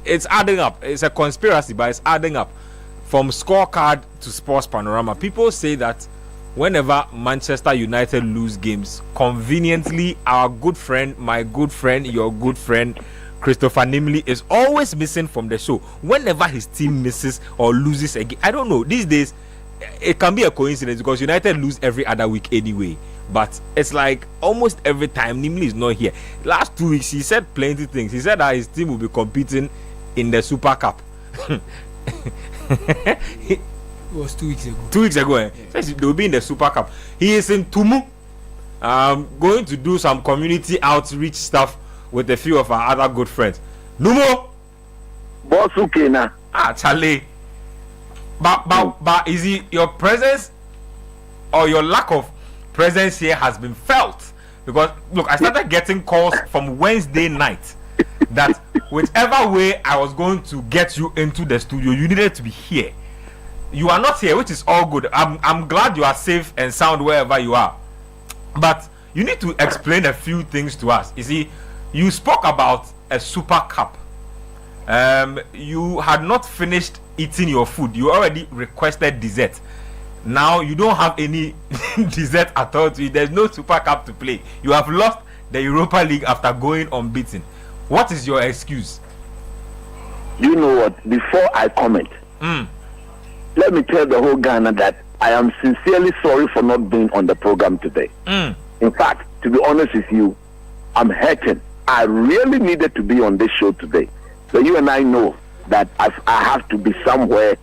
it's adding up. It's a conspiracy, but it's adding up. From scorecard to sports panorama, people say that whenever Manchester United lose games, conveniently, our good friend, my good friend, your good friend, Christopher Nimley is always missing from the show. Whenever his team misses or loses a game, I don't know. These days, it can be a coincidence because United lose every other week anyway. But it's like almost every time Nimley is not here. Last 2 weeks, he said plenty things. He said that his team will be competing in the Super Cup. It was 2 weeks ago. 2 weeks ago, eh? Yeah. They will be in the Super Cup. He is in Tumu, going to do some community outreach stuff with a few of our other good friends. Numo, boss, okay now. Charlie. But is it your presence or your lack of presence here has been felt? Because look, I started getting calls from Wednesday night that whichever way I was going to get you into the studio, you needed to be here. You are not here, which is all good. I'm glad you are safe and sound wherever you are. But you need to explain a few things to us. You see, you spoke about a Super Cup. You had not finished eating your food. You already requested dessert. Now you don't have any dessert at all to eat. There's no Super Cup to play. You have lost the Europa League after going unbeaten. What is your excuse? You know what? Before I comment, let me tell the whole Ghana that I am sincerely sorry for not being on the program today. In fact, to be honest with you, I'm hurting. I really needed to be on this show today. But you and I know that I have to be somewhere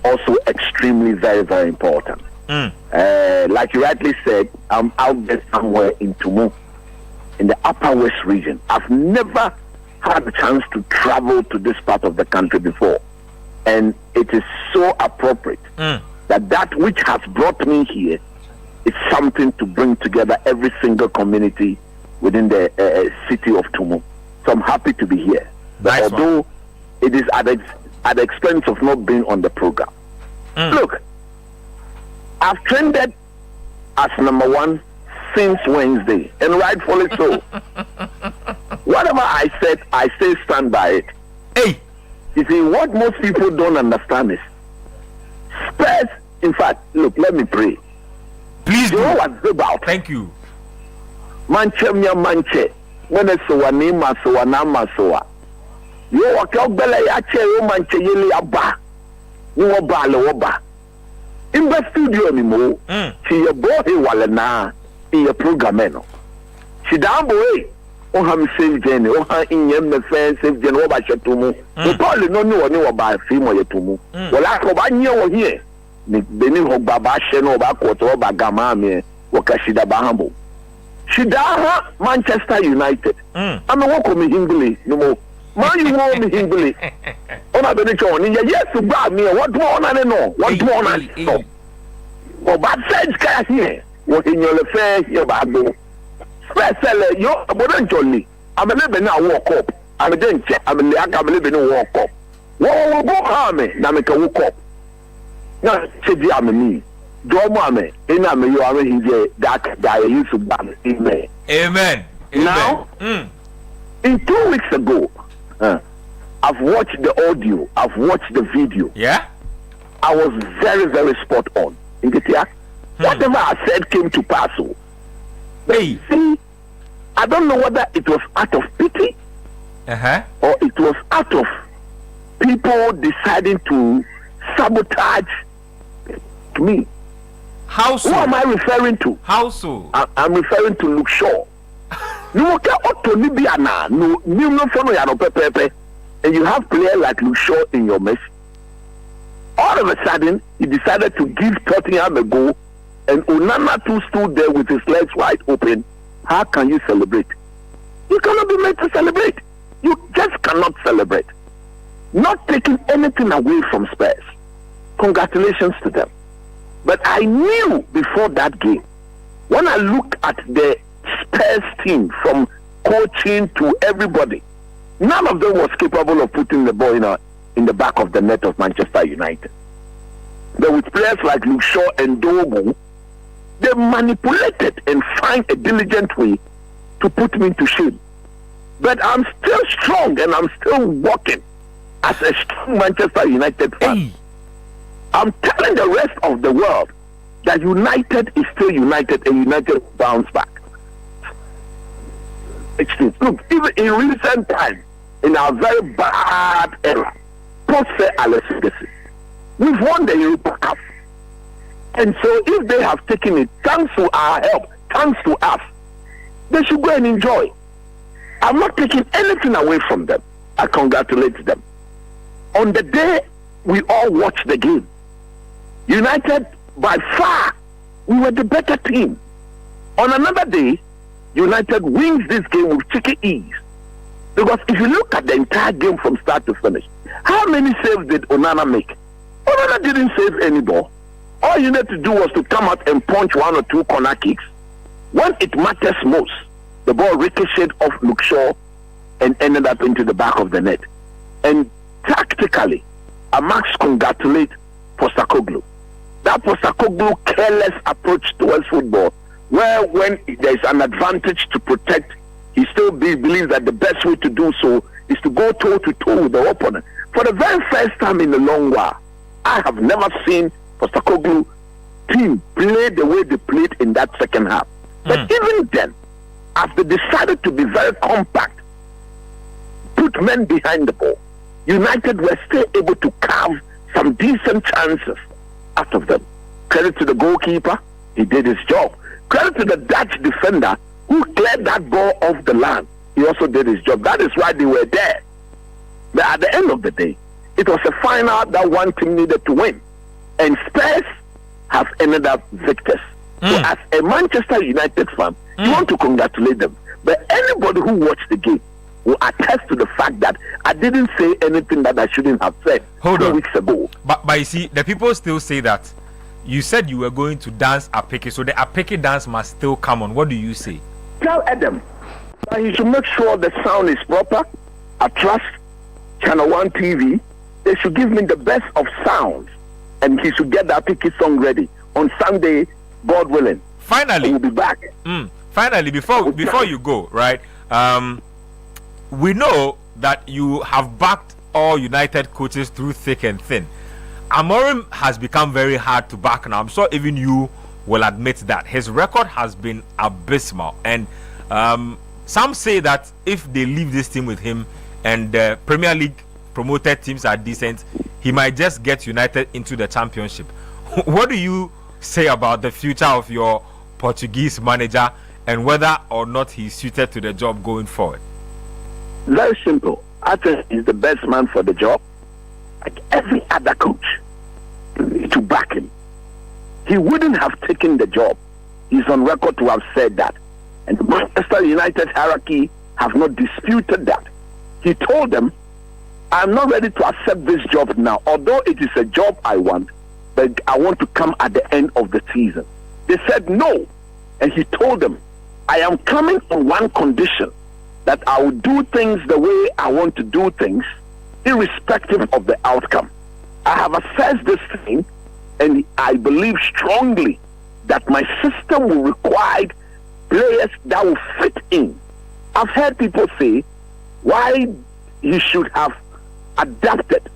also extremely very, very important. Like you rightly said, I'm out there somewhere in Tumu, in the Upper West region. I've never had a chance to travel to this part of the country before. And it is so appropriate that which has brought me here is something to bring together every single community within the city of Tumu. So I'm happy to be here. But although it is at the expense of not being on the program. Look, I've trended as number one since Wednesday, and rightfully so. Whatever I said, I still stand by it. Hey, you see, what most people don't understand is Spurs. In fact, look, let me pray. Please do. You know what's about? Thank you. Manche, when it's so name so anama so. You walk out bella yache yo manche yeli aba. You oba le oba. In the studio anymore. She a boy wale na in your program no. She down boy. Oh ham save Jenny. Oh ha in yem me fan save Jenny oba shetumu. You probably no know ni oba film or yetumu. Well I ko ba nye wo here. Ni beni ho baba she no oba ko to oba gama me. Wakashida bahambo. Shida Manchester United. I mean what come English no more. Man you want me English. Ona be cho ni yes to ba me what more na no. What more na no. Oh bad sense ka here. What in your affair here ba do. Special yo abodan jolly. I'm a be na walk up. I'm then check. I'm be no walk up. Wo go ha me na me ka walk up. Na che di ameni. Amen. Amen. Now, in 2 weeks ago, I've watched the audio, I've watched the video. Yeah? I was very, very spot on. In the theater, whatever I said came to pass. Hey. See, I don't know whether it was out of pity or it was out of people deciding to sabotage me. How so? Who am I referring to? How so? I'm referring to Luke Shaw. No, and you have players like Luke Shaw in your mess. All of a sudden, he decided to give Tottenham a go, and Onana too stood there with his legs wide open. How can you celebrate? You cannot be made to celebrate. You just cannot celebrate. Not taking anything away from Spurs. Congratulations to them. But I knew before that game, when I look at the Spurs team from coaching to everybody, none of them was capable of putting the ball in the back of the net of Manchester United. But with players like Luke Shaw and Dogu, they manipulated and find a diligent way to put me to shame. But I'm still strong and I'm still working as a strong Manchester United fan. Hey. I'm telling the rest of the world that United is still United and United will bounce back. Look, even in recent times, in our very bad era, post-Sir Alex Ferguson, we've won the Europa Cup. And so if they have taken it, thanks to our help, thanks to us, they should go and enjoy. I'm not taking anything away from them. I congratulate them. On the day we all watched the game, United, by far, we were the better team. On another day, United wins this game with chicken ease. Because if you look at the entire game from start to finish, how many saves did Onana make? Onana didn't save any ball. All you need to do was to come out and punch one or two corner kicks. When it matters most, the ball ricocheted off Luke Shaw and ended up into the back of the net. And tactically, I must congratulate Postecoglou. That Postecoglou careless approach towards football, where when there is an advantage to protect, he still believes that the best way to do so is to go toe-to-toe with the opponent. For the very first time in a long while, I have never seen Postecoglou team play the way they played in that second half. But even then, as they decided to be very compact, put men behind the ball, United were still able to carve some decent chances out of them. Credit to the goalkeeper, he did his job. Credit to the Dutch defender who cleared that ball off the line. He also did his job. That is why they were there. But at the end of the day, it was a final that one team needed to win. And Spurs have ended up victors. So as a Manchester United fan, you want to congratulate them. But anybody who watched the game will attest to the fact that I didn't say anything that I shouldn't have said 2 weeks ago. But you see, the people still say that you said you were going to dance Apeke, so the Apeke dance must still come on. What do you say? Tell Adam that he should make sure the sound is proper. I trust Channel 1 TV. They should give me the best of sounds, and he should get the Apeke song ready on Sunday, God willing. Finally, we'll be back. Finally, before you go, right? We know that you have backed all United coaches through thick and thin. Amorim has become very hard to back now. I'm sure even you will admit that his record has been abysmal, and some say that if they leave this team with him and the Premier League promoted teams are decent, he might just get United into the championship. What do you say about the future of your Portuguese manager and whether or not he's suited to the job going forward? Very simple. I think he's the best man for the job. Like every other coach, to back him. He wouldn't have taken the job. He's on record to have said that. And the Manchester United hierarchy have not disputed that. He told them, I'm not ready to accept this job now, although it is a job I want, but I want to come at the end of the season. They said no. And he told them, I am coming on one condition, that I will do things the way I want to do things, irrespective of the outcome. I have assessed this thing, and I believe strongly that my system will require players that will fit in. I've heard people say why he should have adapted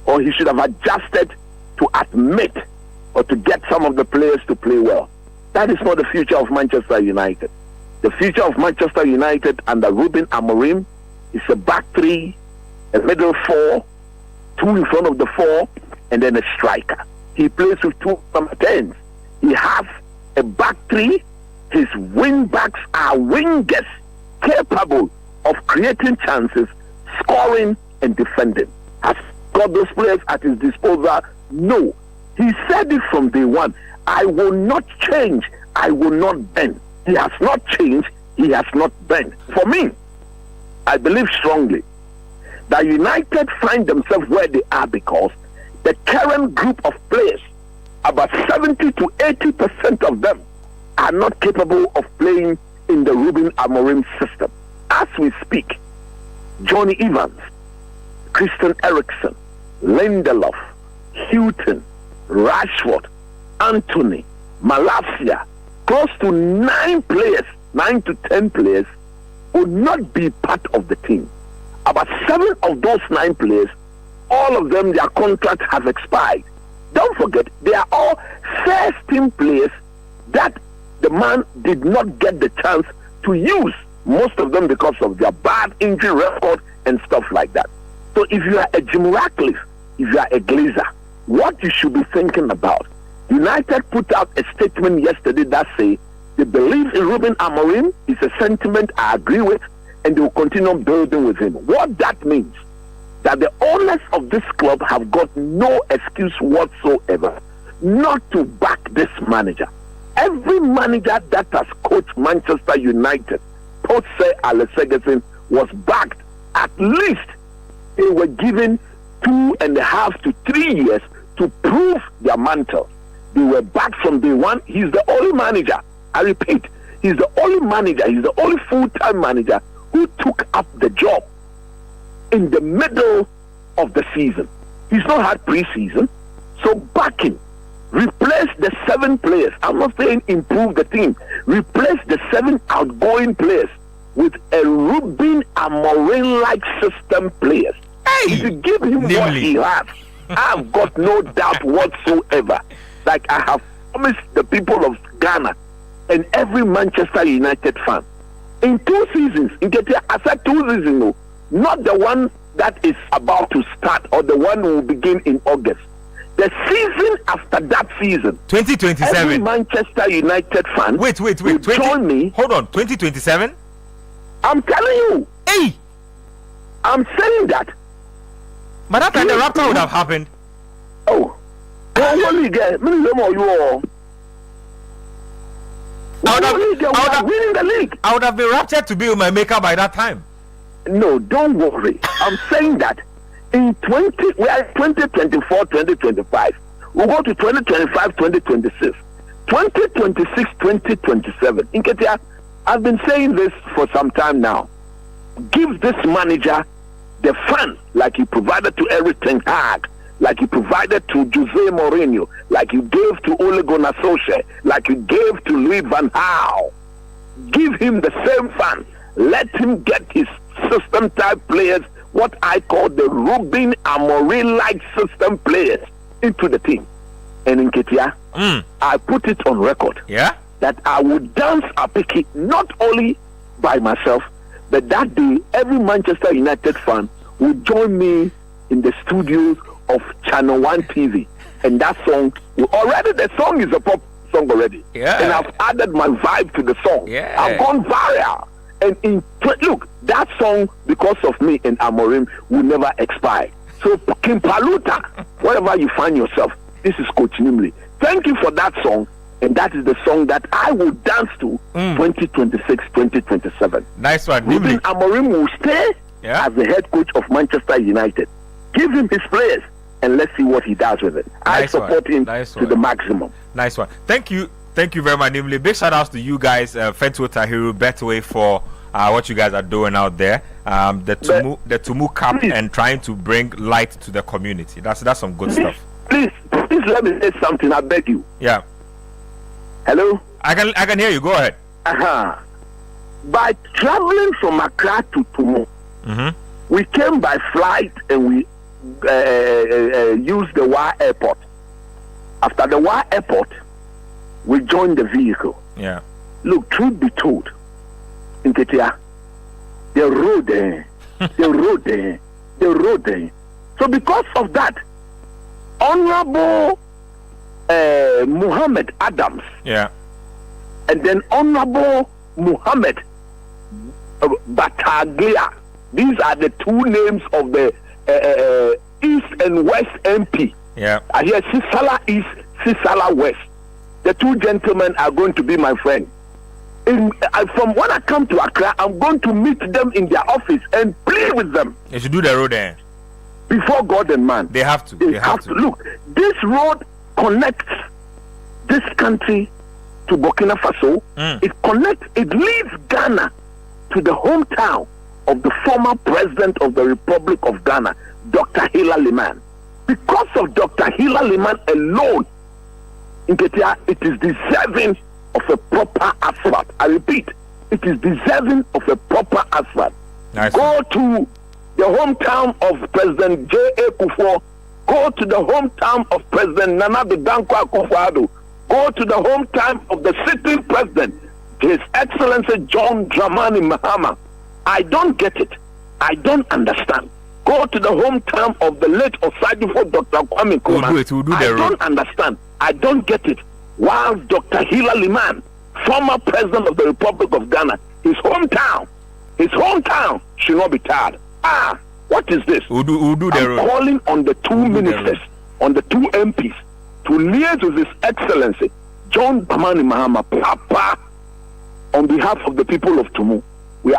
or he should have adjusted to admit or to get some of the players to play well. That is not the future of Manchester United. The future of Manchester United under Ruben Amorim is a back three, a middle four, two in front of the four, and then a striker. He plays with two number 10s. He has a back three. His wing backs are wingers capable of creating chances, scoring, and defending. Has got those players at his disposal? No. He said it from day one. I will not change. I will not bend. He has not changed. He has not bent. For me, I believe strongly that United find themselves where they are because the current group of players, about 70 to 80% of them, are not capable of playing in the Ruben Amorim system. As we speak, Johnny Evans, Christian Eriksen, Lindelof, Houghton, Rashford, Anthony, Malacia, close to 9 to 10 players will not be part of the team. About 7 of those 9 players all of them, their contract has expired. Don't forget, they are all first-team players that the man did not get the chance to use, most of them because of their bad injury record and stuff like that. So if you are a Jim Ratcliffe, if you are a Glazer, what you should be thinking about, United put out a statement yesterday that say they believe in Ruben Amorim. It's a sentiment I agree with, and they will continue building with him. What that means, that the owners of this club have got no excuse whatsoever not to back this manager. Every manager that has coached Manchester United, post Sir Alex Ferguson, was backed. At least they were given 2.5 to 3 years to prove their mantle. They were back from day one. He's the only manager, I repeat, he's the only manager, he's the only full-time manager who took up the job in the middle of the season. He's not had pre-season, so back him. Replace the 7 players. I'm not saying improve the team. Replace the 7 outgoing players with a Ruben Amorim-like system players. Hey, if you give him Nimley. What he has, I've got no doubt whatsoever. Like I have promised the people of Ghana and every Manchester United fan, in 2 seasons, I said 2 seasons, no, not the one that is about to start or the one who will begin in August. The season after that season, 2027. every Manchester United fan Wait. will join me. Hold on, 2027. I'm telling you. Hey, I'm saying that. but that time the rapture would have happened. Oh, winning the league. I would have been raptured to be with my maker by that time. No, don't worry. I'm saying that in we are 2024, 2025. We'll go to 2025, 2026, 2026, 2027. In Ketia, I've been saying this for some time now. Give this manager the fun like he provided to Eric Ten Hag, like he provided to Jose Mourinho, like he gave to Ole Gunnar Solskjaer, like he gave to Louis van Gaal. Give him the same fun. Let him get his system type players, what I call the Ruben Amorim-like system players, into the team. And in Ketia, I put it on record that I would dance a picky not only by myself, but that day every Manchester United fan would join me in the studios of Channel 1 TV. And that song, the song is a pop song already. And I've added my vibe to the song. I've gone viral. And look, that song, because of me and Amorim, will never expire. So, Kimpaluta, wherever you find yourself, this is Coach Nimley. Thank you for that song. And that is the song that I will dance to 2026, 2027. Nice one, Ruben Nimley. Amorim will stay as the head coach of Manchester United. Give him his players and let's see what he does with it. I support him to the maximum. Nice one. Thank you very much, Nimley. Big shout outs to you guys, Fetwo Tahiru, Betway, for what you guys are doing out there. The Tumu Cup and trying to bring light to the community. That's some good stuff. Please let me say something. I beg you. Yeah. Hello. I can hear you. Go ahead. By traveling from Accra to Tumu, we came by flight and we used the Wa Airport. After the Wa Airport, we joined the vehicle. Yeah. Look, truth be told, in Ketia, the road there. So because of that, Honorable Muhammad Adams, and then Honorable Muhammad Bataglia, these are the 2 names of the East and West MP. I hear Sisala East, Sisala West. The 2 gentlemen are going to be my friend. From when I come to Accra, I'm going to meet them in their office and plead with them. They should do the road there. Before God and man. They have to. They have to. Look, this road connects this country to Burkina Faso. It leads Ghana to the hometown of the former president of the Republic of Ghana, Dr. Hila Liman. Because of Dr. Hila Liman alone, in Ketia, it is deserving of a proper asphalt. I repeat, it is deserving of a proper asphalt. Nice. Go to the hometown of President J.A. Kufuor. Go to the hometown of President Nana Dankwa Akufo-Addo. Go to the hometown of the sitting president, His Excellency John Dramani Mahama. I don't get it. I don't understand. Go to the hometown of the late Osadifo Dr. Kwame Nkrumah. I don't understand. I don't get it. While Dr. Hila Liman, former president of the Republic of Ghana, his hometown should not be tarred. What is this? I'm calling on the two ministers, on the two MPs, to liaise with His Excellency John Dramani Mahama, Papa, on behalf of the people of Tumu.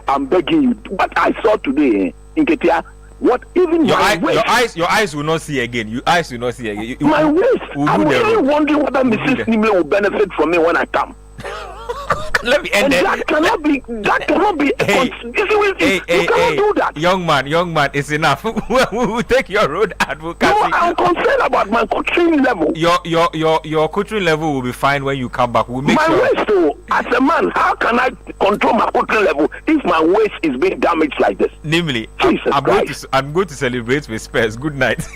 I'm begging you. What I saw today in Ketia, what even your eyes will not see again. Your eyes will not see again. My waist. I'm really wondering whether Mrs. Nimley will benefit from me when I come. Let me end it. That cannot be. You cannot do that. Young man, it's enough. We will take your road advocacy. No, I'm concerned about my coaching level. Your coaching level will be fine when you come back. We'll make my sure. Waist, though, as a man, how can I control my coaching level if my waist is being damaged like this? Nimley, I'm going to celebrate with Spurs. Good night.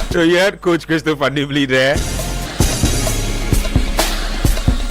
So you heard Coach Christopher Nimley there.